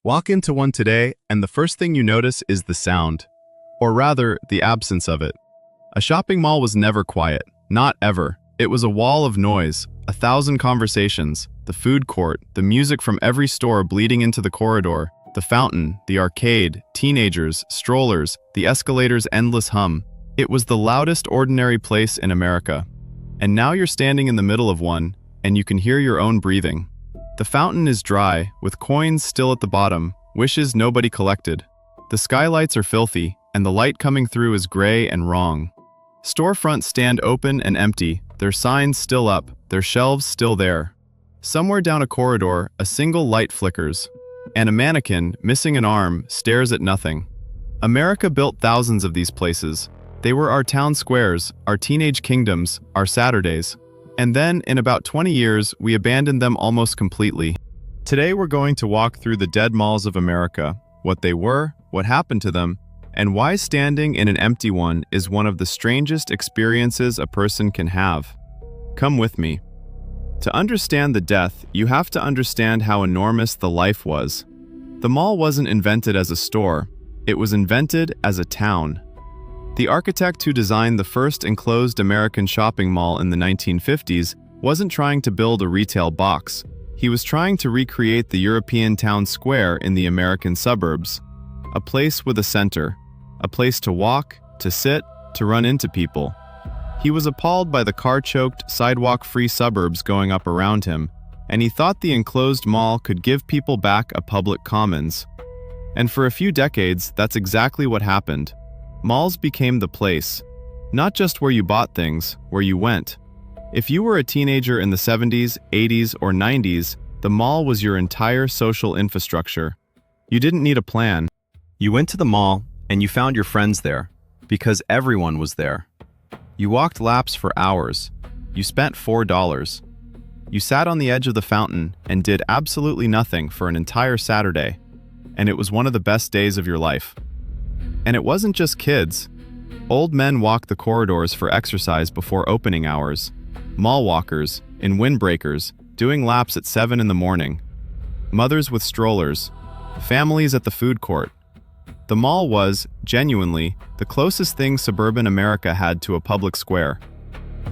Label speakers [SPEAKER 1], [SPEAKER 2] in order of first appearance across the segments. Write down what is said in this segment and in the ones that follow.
[SPEAKER 1] Walk into one today, and the first thing you notice is the sound, or rather, the absence of it. A shopping mall was never quiet, not ever. It was a wall of noise, 1,000 conversations, the food court, the music from every store bleeding into the corridor, the fountain, the arcade, teenagers, strollers, the escalator's endless hum. It was the loudest ordinary place in America. And now you're standing in the middle of one, and you can hear your own breathing. The fountain is dry, with coins still at the bottom, wishes nobody collected. The skylights are filthy, and the light coming through is gray and wrong. Storefronts stand open and empty, their signs still up, their shelves still there. Somewhere down a corridor, a single light flickers, and a mannequin, missing an arm, stares at nothing. America built thousands of these places. They were our town squares, our teenage kingdoms, our Saturdays. And then, in about 20 years, we abandoned them almost completely. Today we're going to walk through the dead malls of America, what they were, what happened to them, and why standing in an empty one is one of the strangest experiences a person can have. Come with me. To understand the death, you have to understand how enormous the life was. The mall wasn't invented as a store, it was invented as a town. The architect who designed the first enclosed American shopping mall in the 1950s wasn't trying to build a retail box. He was trying to recreate the European town square in the American suburbs. A place with a center. A place to walk, to sit, to run into people. He was appalled by the car-choked, sidewalk-free suburbs going up around him, and he thought the enclosed mall could give people back a public commons. And for a few decades, that's exactly what happened. Malls became the place, not just where you bought things, where you went. If you were a teenager in the 70s, 80s, or 90s, the mall was your entire social infrastructure. You didn't need a plan. You went to the mall, and you found your friends there, because everyone was there. You walked laps for hours. You spent $4. You sat on the edge of the fountain and did absolutely nothing for an entire Saturday, and it was one of the best days of your life. And it wasn't just kids. Old men walked the corridors for exercise before opening hours. Mall walkers, in windbreakers, doing laps at 7 in the morning. Mothers with strollers. Families at the food court. The mall was, genuinely, the closest thing suburban America had to a public square.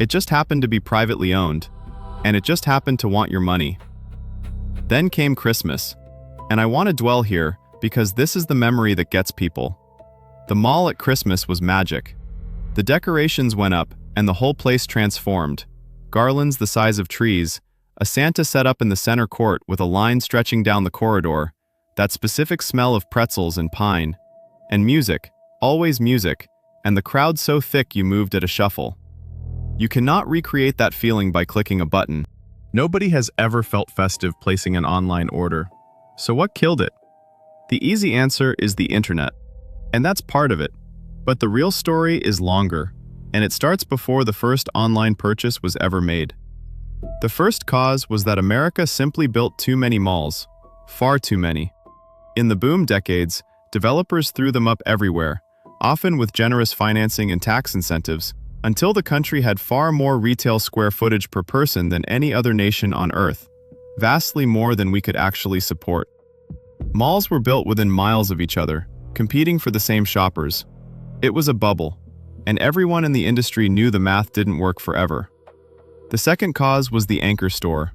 [SPEAKER 1] It just happened to be privately owned. And it just happened to want your money. Then came Christmas. And I want to dwell here because this is the memory that gets people. The mall at Christmas was magic. The decorations went up, and the whole place transformed. Garlands the size of trees, a Santa set up in the center court with a line stretching down the corridor, that specific smell of pretzels and pine, and music, always music, and the crowd so thick you moved at a shuffle. You cannot recreate that feeling by clicking a button. Nobody has ever felt festive placing an online order. So what killed it? The easy answer is the internet. And that's part of it. But the real story is longer, and it starts before the first online purchase was ever made. The first cause was that America simply built too many malls. Far too many. In the boom decades, developers threw them up everywhere, often with generous financing and tax incentives, until the country had far more retail square footage per person than any other nation on Earth. Vastly more than we could actually support. Malls were built within miles of each other, competing for the same shoppers. It was a bubble, and everyone in the industry knew the math didn't work forever. The second cause was the anchor store.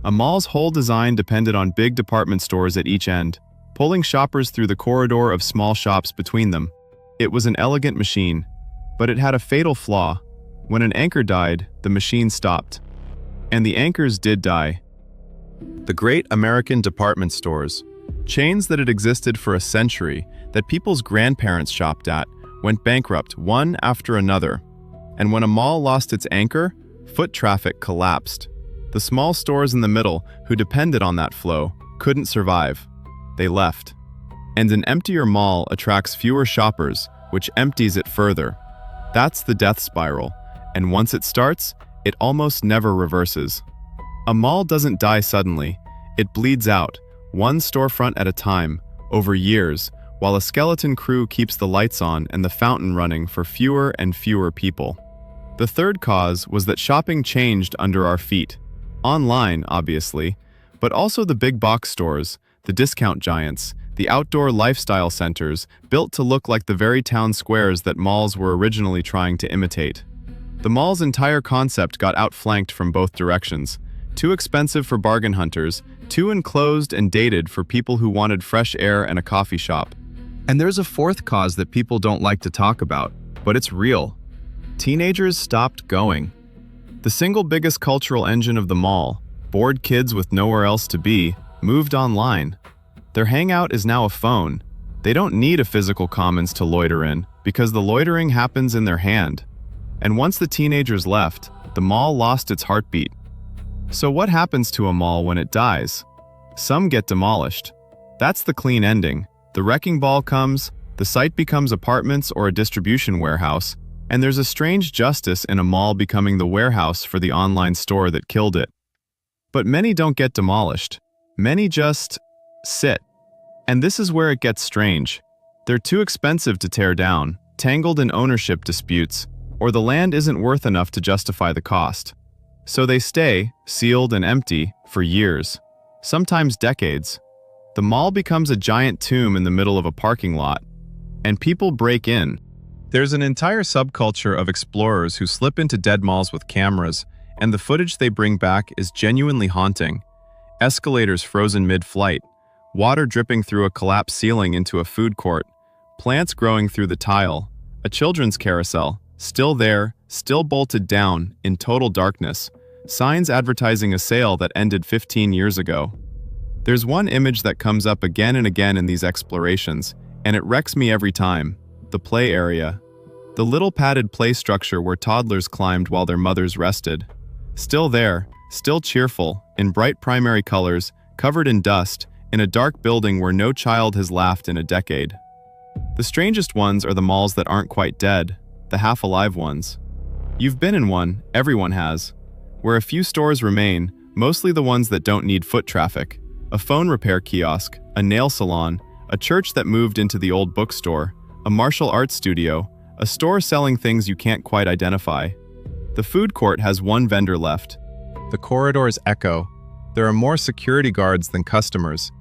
[SPEAKER 1] A mall's whole design depended on big department stores at each end, pulling shoppers through the corridor of small shops between them. It was an elegant machine, but it had a fatal flaw. When an anchor died, the machine stopped. And the anchors did die. The great American department stores, chains that had existed for a century, that people's grandparents shopped at, went bankrupt one after another. And when a mall lost its anchor, foot traffic collapsed. The small stores in the middle, who depended on that flow, couldn't survive. They left. And an emptier mall attracts fewer shoppers, which empties it further. That's the death spiral, and once it starts, it almost never reverses. A mall doesn't die suddenly. It bleeds out, one storefront at a time, over years, while a skeleton crew keeps the lights on and the fountain running for fewer and fewer people. The third cause was that shopping changed under our feet. Online, obviously, but also the big box stores, the discount giants, the outdoor lifestyle centers, built to look like the very town squares that malls were originally trying to imitate. The mall's entire concept got outflanked from both directions. Too expensive for bargain hunters, too enclosed and dated for people who wanted fresh air and a coffee shop. And there's a fourth cause that people don't like to talk about, but it's real. Teenagers stopped going. The single biggest cultural engine of the mall, bored kids with nowhere else to be, moved online. Their hangout is now a phone. They don't need a physical commons to loiter in, because the loitering happens in their hand. And once the teenagers left, the mall lost its heartbeat. So what happens to a mall when it dies? Some get demolished. That's the clean ending. The wrecking ball comes, the site becomes apartments or a distribution warehouse, and there's a strange justice in a mall becoming the warehouse for the online store that killed it. But many don't get demolished. Many just sit. And this is where it gets strange. They're too expensive to tear down, tangled in ownership disputes, or the land isn't worth enough to justify the cost. So they stay, sealed and empty, for years, sometimes decades. The mall becomes a giant tomb in the middle of a parking lot, and people break in. There's an entire subculture of explorers who slip into dead malls with cameras, and the footage they bring back is genuinely haunting. Escalators frozen mid-flight, water dripping through a collapsed ceiling into a food court, plants growing through the tile, a children's carousel, still there, still bolted down, in total darkness, signs advertising a sale that ended 15 years ago. There's one image that comes up again and again in these explorations, and it wrecks me every time: the play area. The little padded play structure where toddlers climbed while their mothers rested. Still there, still cheerful, in bright primary colors, covered in dust, in a dark building where no child has laughed in a decade. The strangest ones are the malls that aren't quite dead, the half-alive ones. You've been in one, everyone has, where a few stores remain, mostly the ones that don't need foot traffic. A phone repair kiosk, a nail salon, a church that moved into the old bookstore, a martial arts studio, a store selling things you can't quite identify. The food court has one vendor left. The corridors echo. There are more security guards than customers.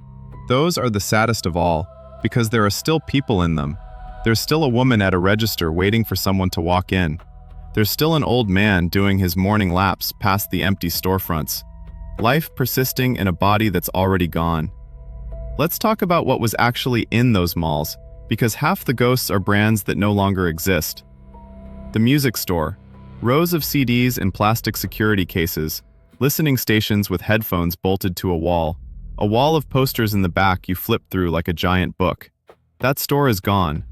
[SPEAKER 1] Those are the saddest of all, because there are still people in them. There's still a woman at a register waiting for someone to walk in. There's still an old man doing his morning laps past the empty storefronts. Life persisting in a body that's already gone. Let's talk about what was actually in those malls, because half the ghosts are brands that no longer exist. The music store. Rows of CDs in plastic security cases. Listening stations with headphones bolted to a wall of posters in the back you flip through like a giant book. That store is gone.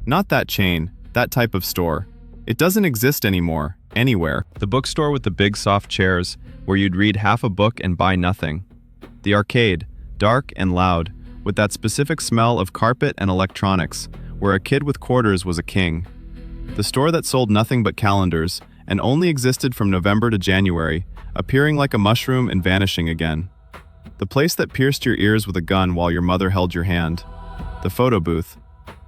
[SPEAKER 1] Not that chain, that type of store. It doesn't exist anymore, anywhere. The bookstore with the big soft chairs, where you'd read half a book and buy nothing. The arcade, dark and loud, with that specific smell of carpet and electronics, where a kid with quarters was a king. The store that sold nothing but calendars, and only existed from November to January, appearing like a mushroom and vanishing again. The place that pierced your ears with a gun while your mother held your hand. The photo booth.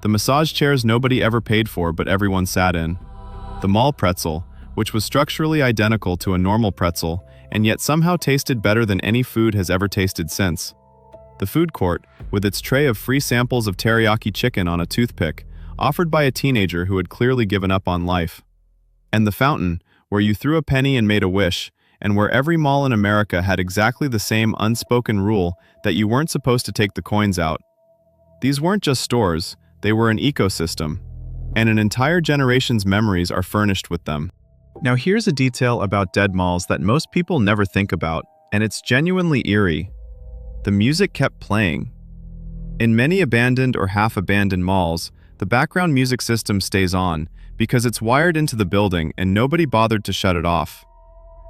[SPEAKER 1] The massage chairs nobody ever paid for but everyone sat in. The mall pretzel, which was structurally identical to a normal pretzel, and yet somehow tasted better than any food has ever tasted since. The food court, with its tray of free samples of teriyaki chicken on a toothpick, offered by a teenager who had clearly given up on life. And the fountain, where you threw a penny and made a wish, and where every mall in America had exactly the same unspoken rule that you weren't supposed to take the coins out. These weren't just stores, they were an ecosystem, and an entire generation's memories are furnished with them. Now here's a detail about dead malls that most people never think about, and it's genuinely eerie. The music kept playing. In many abandoned or half-abandoned malls, the background music system stays on because it's wired into the building and nobody bothered to shut it off.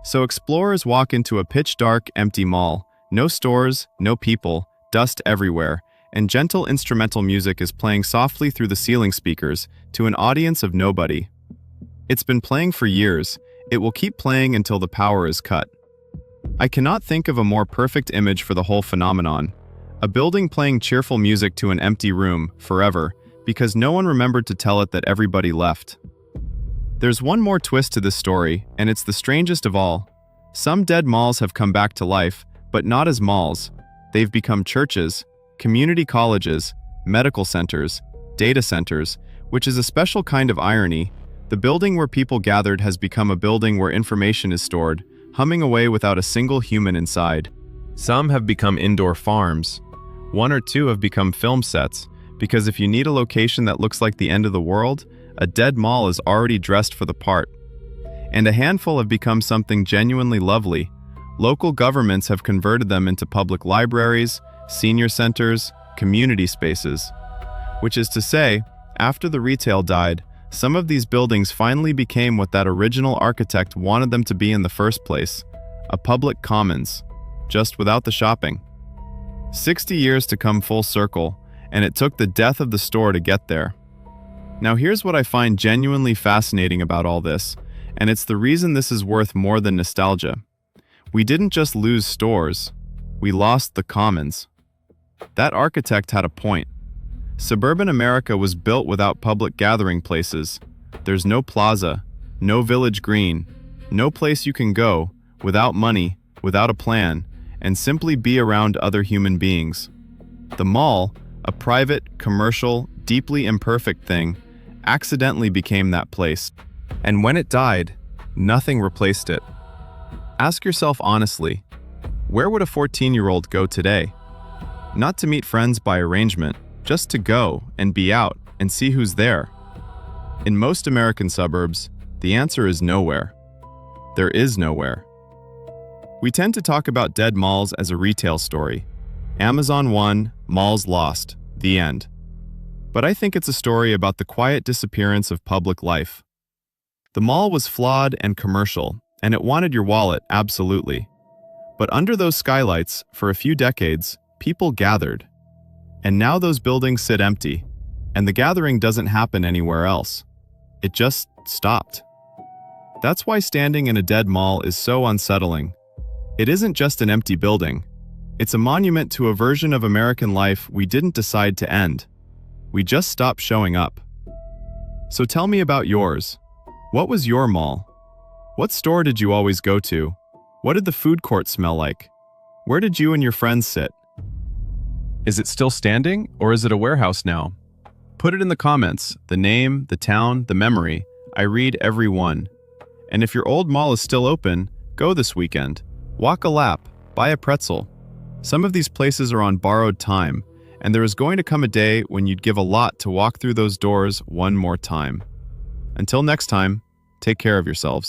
[SPEAKER 1] So explorers walk into a pitch-dark, empty mall, no stores, no people, dust everywhere, and gentle instrumental music is playing softly through the ceiling speakers to an audience of nobody. It's been playing for years. It will keep playing until the power is cut. I cannot think of a more perfect image for the whole phenomenon. A building playing cheerful music to an empty room, forever, because no one remembered to tell it that everybody left. There's one more twist to this story, and it's the strangest of all. Some dead malls have come back to life, but not as malls. They've become churches, community colleges, medical centers, data centers, which is a special kind of irony. The building where people gathered has become a building where information is stored, humming away without a single human inside. Some have become indoor farms. One or two have become film sets, because if you need a location that looks like the end of the world, a dead mall is already dressed for the part. And a handful have become something genuinely lovely. Local governments have converted them into public libraries, senior centers, community spaces. Which is to say, after the retail died, some of these buildings finally became what that original architect wanted them to be in the first place, a public commons, just without the shopping. 60 years to come full circle, and it took the death of the store to get there. Now here's what I find genuinely fascinating about all this, and it's the reason this is worth more than nostalgia. We didn't just lose stores, we lost the commons. That architect had a point. Suburban America was built without public gathering places. There's no plaza, no village green, no place you can go, without money, without a plan, and simply be around other human beings. The mall, a private, commercial, deeply imperfect thing, accidentally became that place. And when it died, nothing replaced it. Ask yourself honestly, where would a 14-year-old go today? Not to meet friends by arrangement, just to go and be out and see who's there. In most American suburbs, the answer is nowhere. There is nowhere. We tend to talk about dead malls as a retail story. Amazon won, malls lost, the end. But I think it's a story about the quiet disappearance of public life. The mall was flawed and commercial, and it wanted your wallet, absolutely. But under those skylights, for a few decades, people gathered. And now those buildings sit empty, and the gathering doesn't happen anywhere else. It just stopped. That's why standing in a dead mall is so unsettling. It isn't just an empty building. It's a monument to a version of American life we didn't decide to end. We just stopped showing up. So tell me about yours. What was your mall? What store did you always go to? What did the food court smell like? Where did you and your friends sit? Is it still standing, or is it a warehouse now? Put it in the comments, the name, the town, the memory. I read every one. And if your old mall is still open, go this weekend. Walk a lap, buy a pretzel. Some of these places are on borrowed time, and there is going to come a day when you'd give a lot to walk through those doors one more time. Until next time, take care of yourselves.